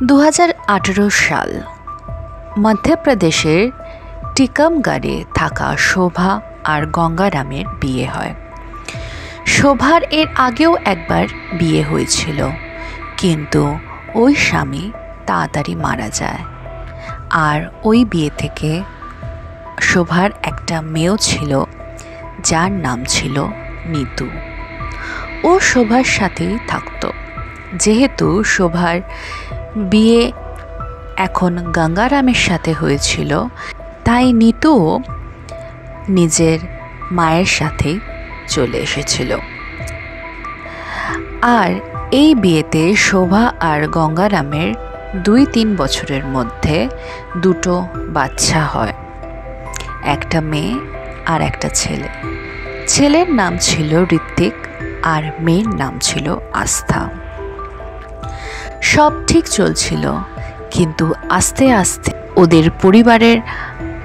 2018 সাল মধ্যপ্রদেশের টিকামগড়ে থাকা শোভা আর গঙ্গারামের বিয়ে হয়। শোভার এর আগেও একবার বিয়ে হয়েছিল, কিন্তু ওই স্বামী তাড়াতাড়ি মারা যায়। আর ওই বিয়ে থেকে শোভার একটা মেয়েও ছিল, যার নাম ছিল নিতু। ও শোভার সাথেই থাকতো। যেহেতু শোভার বিয়ে এখন গঙ্গারামের সাথে হয়েছিল, তাই নিতুও নিজের মায়ের সাথেই চলে এসেছিল। আর এই বিয়েতে শোভা আর গঙ্গারামের 2-3 বছরের মধ্যে দুটো বাচ্চা হয়, একটা মেয়ে আর একটা ছেলে। ছেলের নাম ছিল ঋত্বিক আর মেয়ের নাম ছিল আস্থা। সব ঠিক চলছিল, কিন্তু আস্তে আস্তে ওদের পরিবারের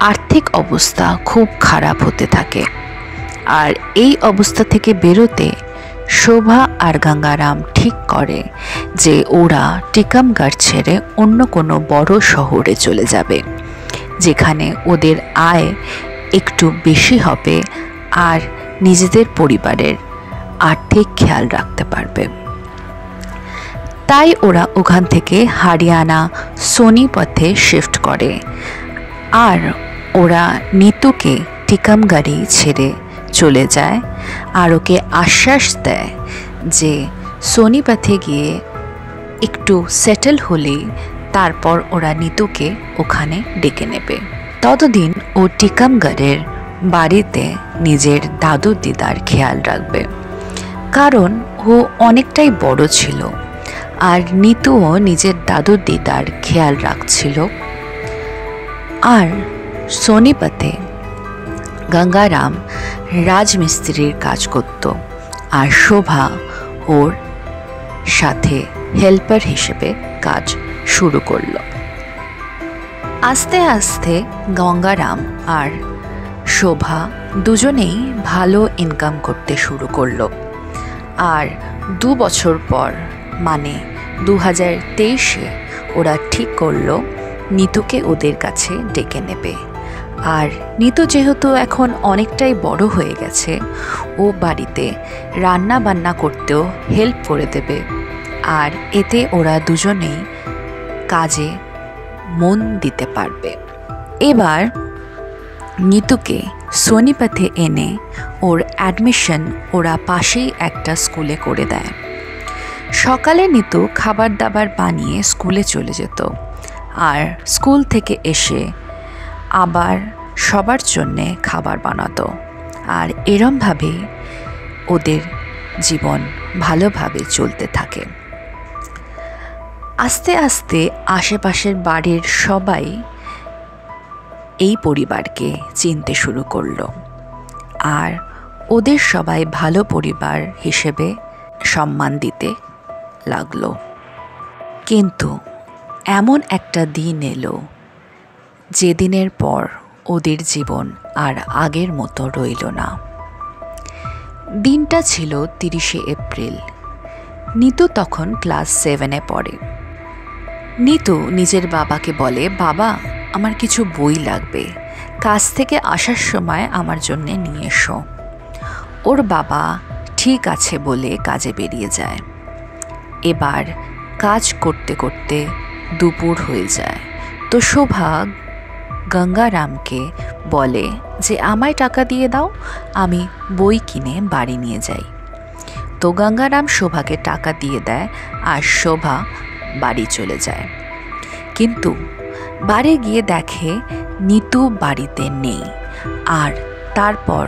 আর্থিক অবস্থা খুব খারাপ হতে থাকে। আর এই অবস্থা থেকে বেরোতে শোভা আর গঙ্গারাম ঠিক করে যে ওরা টিকামগড় ছেড়ে অন্য কোনো বড় শহরে চলে যাবে, যেখানে ওদের আয় একটু বেশি হবে আর নিজেদের পরিবারের আর্থিক খেয়াল রাখতে পারবে। তাই ওরা ওখান থেকে হরিয়ানা সোনিপথে শিফট করে। আর ওরা নিতুকে টিকামগড়ে ছেড়ে চলে যায় আর ওকে আশ্বাস দেয় যে সোনিপথে গিয়ে একটু সেটেল হলেই তারপর ওরা নিতুকে ওখানে ডেকে নেবে। ততদিন ও টিকামগড়ের বাড়িতে নিজের দাদু দিদার খেয়াল রাখবে, কারণ ও অনেকটাই বড় ছিল। আর নিতুও নিজের দাদু দিদার খেয়াল রাখছিল। আর সোনিপথে গঙ্গারাম রাজমিস্ত্রির কাজ করত, আর শোভা ওর সাথে হেল্পার হিসেবে কাজ শুরু করলো। আস্তে আস্তে গঙ্গারাম আর শোভা দুজনেই ভালো ইনকাম করতে শুরু করলো। আর 2 বছর পর, মানে 2023-এ ওরা ঠিক করলো নিতুকে ওদের কাছে ডেকে নেবে। আর নিতু যেহেতু এখন অনেকটাই বড় হয়ে গেছে, ও বাড়িতে রান্না বান্না করতেও হেল্প করে দেবে। আর এতে ওরা দুজনেই কাজে মন দিতে পারবে। এবার নিতুকে সোনিপথে এনে ওর অ্যাডমিশন ওরা পাশেই একটা স্কুলে করে দেয়। সকালে নিতু খাবার দাবার বানিয়ে স্কুলে চলে যেত, আর স্কুল থেকে এসে আবার সবার জন্যে খাবার বানাতো। আর এরমভাবেই ওদের জীবন ভালোভাবে চলতে থাকে। আস্তে আস্তে আশেপাশের বাড়ির সবাই এই পরিবারকে চিনতে শুরু করলো, আর ওদের সবাই ভালো পরিবার হিসেবে সম্মান দিতে লাগলো। কিন্তু এমন একটা দিন এলো যেদিনের পর ওদের জীবন আর আগের মতো রইল না। দিনটা ছিল 30শে এপ্রিল। নিতু তখন ক্লাস 7-এ পড়ে। নিতু নিজের বাবাকে বলে, বাবা, আমার কিছু বই লাগবে, কাজ থেকে আসার সময় আমার জন্য নিয়ে এসো। ওর বাবা ঠিক আছে বলে কাজে বেরিয়ে যায়। এবার কাজ করতে করতে দুপুর হয়ে যায়। তো শোভা গঙ্গারামকে বলে যে আমায় টাকা দিয়ে দাও, আমি বই কিনে বাড়ি নিয়ে যাই। তো গঙ্গারাম শোভাকে টাকা দিয়ে দেয় আর শোভা বাড়ি চলে যায়। কিন্তু বাড়ি গিয়ে দেখে নিতু বাড়িতে নেই। আর তারপর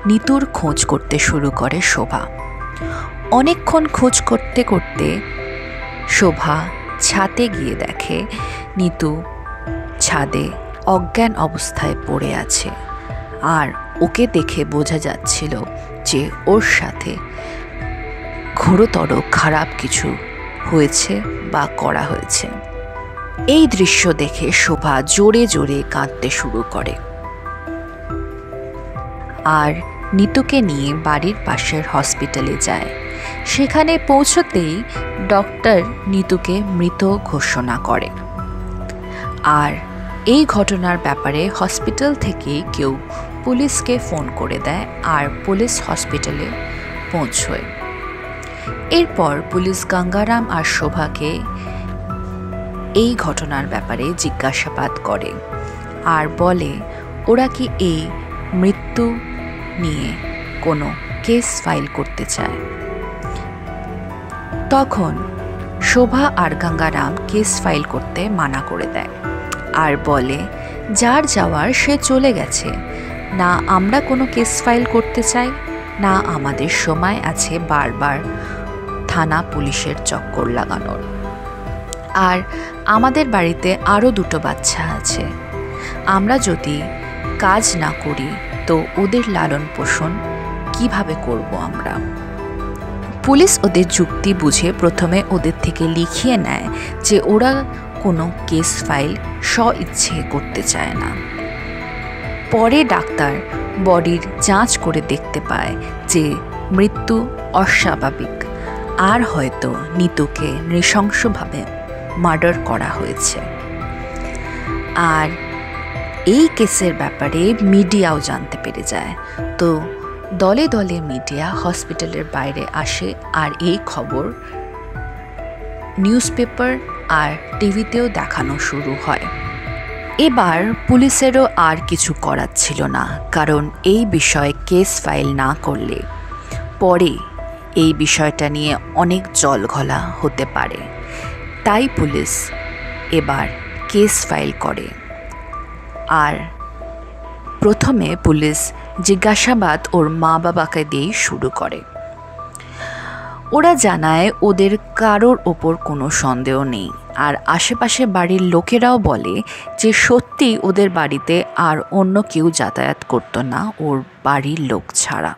নিতুর খোঁজ করতে শুরু করে শোভা। অনেকক্ষণ খোঁজ করতে করতে শোভা ছাদে গিয়ে দেখে নিতু ছাদে অজ্ঞান অবস্থায় পড়ে আছে। আর ওকে দেখে বোঝা যাচ্ছিল যে ওর সাথে ঘোরতর খারাপ কিছু হয়েছে বা করা হয়েছে। এই দৃশ্য দেখে শোভা জোরে জোরে কাঁদতে শুরু করে। আর নিতুকে নিয়ে বাড়ির পাশের হসপিটালে যায়। সেখানে পৌঁছতেই ডক্টর নিতুকে মৃত ঘোষণা করে। আর এই ঘটনার ব্যাপারে হসপিটাল থেকে কেউ পুলিশকে ফোন করে দেয়, আর পুলিশ হসপিটালে পৌঁছয়। এরপর পুলিশ গঙ্গারাম আর শোভাকে এই ঘটনার ব্যাপারে জিজ্ঞাসাবাদ করে আর বলে ওরা কি এই মৃত্যু নিয়ে কোনো কেস ফাইল করতে চায়। তখন শোভা আর গঙ্গারাম কেস ফাইল করতে মানা করে দেয় আর বলে যার যাওয়ার সে চলে গেছে, না আমরা কোনো কেস ফাইল করতে চাই, না আমাদের সময় আছে বারবার থানা পুলিশের চক্কর লাগানোর। আর আমাদের বাড়িতে আরও 2 বাচ্চা আছে, আমরা যদি কাজ না করি তো ওদের লালন পোষণ কিভাবে করব আমরা। পুলিশ ওদের যুক্তি বুঝে প্রথমে ওদের থেকে লিখিয়ে নেয় যে ওরা কোনো কেস ফাইল স্বইচ্ছে করতে চায় না। পরে ডাক্তার বডির যাঁচ করে দেখতে পায় যে মৃত্যু অস্বাভাবিক, আর হয়তো নিতুকে নৃশংসভাবে মার্ডার করা হয়েছে। আর এই কেসের ব্যাপারে মিডিয়াও জানতে পেরে যায়। তো দলে দলে মিডিয়া হসপিটালের বাইরে আসে আর এই খবর নিউজ পেপার আর টিভিতেও দেখানো শুরু হয়। এবার পুলিশেরও আর কিছু করার ছিল না, কারণ এই বিষয়ে কেস ফাইল না করলে পরে এই বিষয়টা নিয়ে অনেক জলঘোলা হতে পারে। তাই পুলিশ এবার কেস ফাইল করে। আর প্রথমে পুলিশ জিজ্ঞাসাবাদ ওর মা বাবাকে দিয়েই শুরু করে। ওরা জানায় ওদের কারোর ওপর কোনো সন্দেহ নেই, আর আশেপাশে বাড়ির লোকেরাও বলে যে সত্যি ওদের বাড়িতে আর অন্য কেউ যাতায়াত করতো না ওর বাড়ির লোক ছাড়া।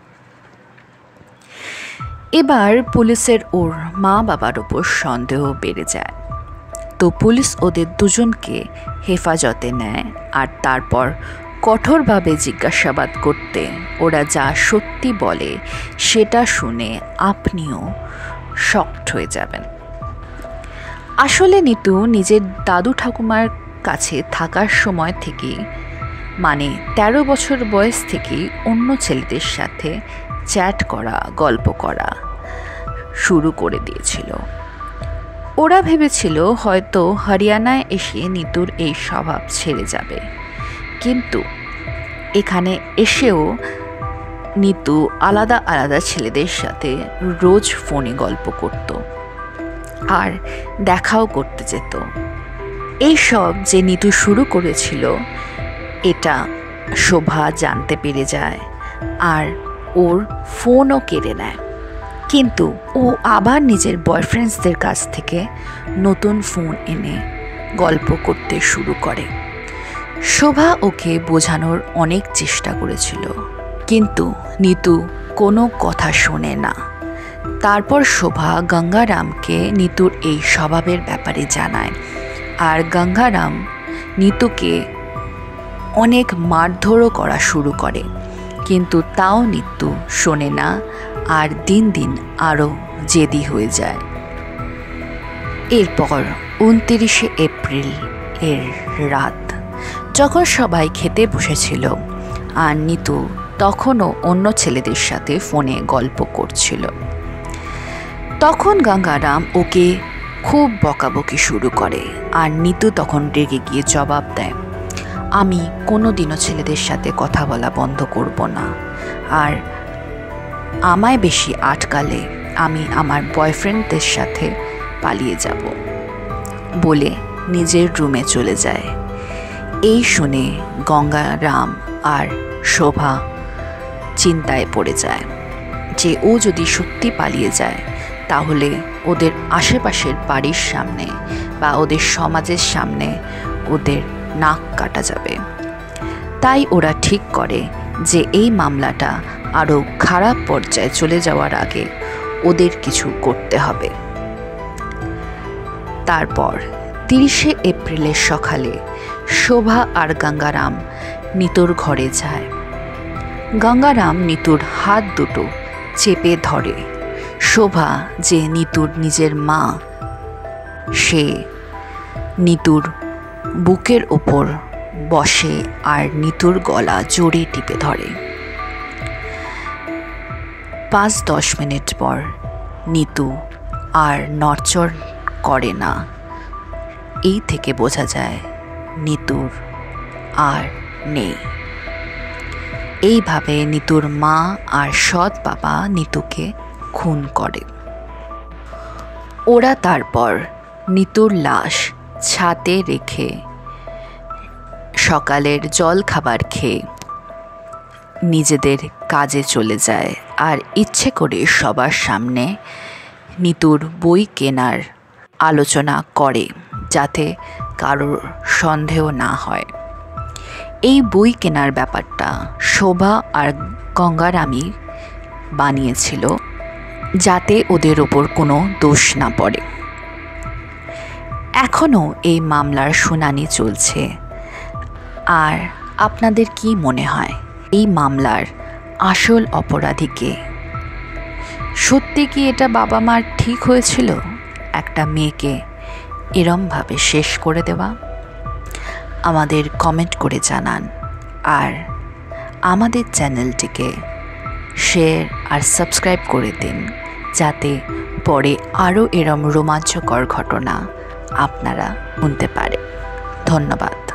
এবার পুলিশের ওর মা বাবার ওপর সন্দেহ বেড়ে যায়। তো পুলিশ ওদের দুজনকে হেফাজতে নেয় আর তারপর কঠোরভাবে জিজ্ঞাসাবাদ করতে ওরা যা সত্যি বলে সেটা শুনে আপনিও শকড হয়ে যাবেন। আসলে নিতু নিজের দাদু ঠাকুমার কাছে থাকার সময় থেকেই, মানে 13 বছর বয়স থেকেই অন্য ছেলেদের সাথে চ্যাট করা, গল্প করা শুরু করে দিয়েছিল। ওরা ভেবেছিল হয়তো হরিয়ানায় এসে নিতুর এই স্বভাব ছেড়ে যাবে, কিন্তু এখানে এসেও নিতু আলাদা আলাদা ছেলেদের সাথে রোজ ফোনে গল্প করত আর দেখাও করতে যেত। এই সব যে নিতু শুরু করেছিল এটা শোভা জানতে পেরে যায় আর ওর ফোনও কেড়ে নেয়। কিন্তু ও আবার নিজের বয়ফ্রেন্ডসদের কাছ থেকে নতুন ফোন এনে গল্প করতে শুরু করে। শোভা ওকে বোঝানোর অনেক চেষ্টা করেছিল, কিন্তু নিতু কোনো কথা শোনে না। তারপর শোভা গঙ্গারামকে নিতুর এই স্বভাবের ব্যাপারে জানায়, আর গঙ্গারাম নিতুকে অনেক মারধরও করা শুরু করে, কিন্তু তাও নিতু শোনে না আর দিন দিন আরও জেদি হয়ে যায়। এরপর 29 এপ্রিল এর রাত, যখন সবাই খেতে বসেছিল আর নিতু তখনও অন্য ছেলেদের সাথে ফোনে গল্প করছিল, তখন গঙ্গারাম ওকে খুব বকাবকি শুরু করে। আর নিতু তখন রেগে গিয়ে জবাব দেয়, আমি কোনো দিনও ছেলেদের সাথে কথা বলা বন্ধ করব না, আর আমায় বেশি আটকালে আমি আমার বয়ফ্রেন্ডদের সাথে পালিয়ে যাব বলে নিজের রুমে চলে যায়। এই শুনে গঙ্গারাম আর শোভা চিন্তায় পড়ে যায় যে ও যদি সত্যি পালিয়ে যায় তাহলে ওদের আশেপাশের বাড়ির সামনে বা ওদের সমাজের সামনে ওদের নাক কাটা যাবে। তাই ওরা ঠিক করে যে এই মামলাটা আরও খারাপ পর্যায়ে চলে যাওয়ার আগে ওদের কিছু করতে হবে। তারপর 30 এপ্রিলের সকালে শোভা আর গঙ্গারাম নিতুর ঘরে যায় গঙ্গারাম নিতুর হাত দুটো চেপে ধরে। শোভা যে নিতুর নিজের মা, সে নিতুর বুকের ওপর বসে আর নিতুর গলা জোরে টিপে ধরে। 5-10 মিনিট পর নিতু আর নড়চড় করে না। এই থেকে বোঝা যায় নিতুর আর নেই। এইভাবে নিতুর মা আর সৎ বাবা নিতুকে খুন করে। ওরা তারপর নিতুর লাশ ছাদে রেখে সকালের জল খাবার খেয়ে নিজেদের কাজে চলে যায় আর ইচ্ছে করে সবার সামনে নিতুর বই কেনার আলোচনা করে, যাতে কারোর সন্দেহ না হয়। এই বই কেনার ব্যাপারটা শোভা আর গঙ্গারামই বানিয়েছিল, যাতে ওদের ওপর কোনো দোষ না পড়ে। এখনও এই মামলার শুনানি চলছে। আর আপনাদের কি মনে হয় এই মামলার আসল অপরাধী কে? সত্যি কি এটা বাবা মার ঠিক হয়েছিল একটা মেয়েকে এরমভাবে শেষ করে দেওয়া? আমাদের কমেন্ট করে জানান। আর আমাদের চ্যানেলটিকে শেয়ার আর সাবস্ক্রাইব করে দিন, যাতে পরে আরও এরম রোমাঞ্চকর ঘটনা আপনারা শুনতে পারেন। ধন্যবাদ।